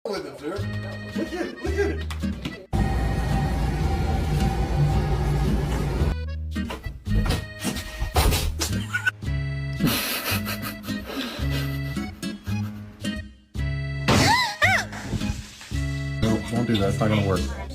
with it, sir. Look at it. Look at it. No, won't do that. It's not gonna work.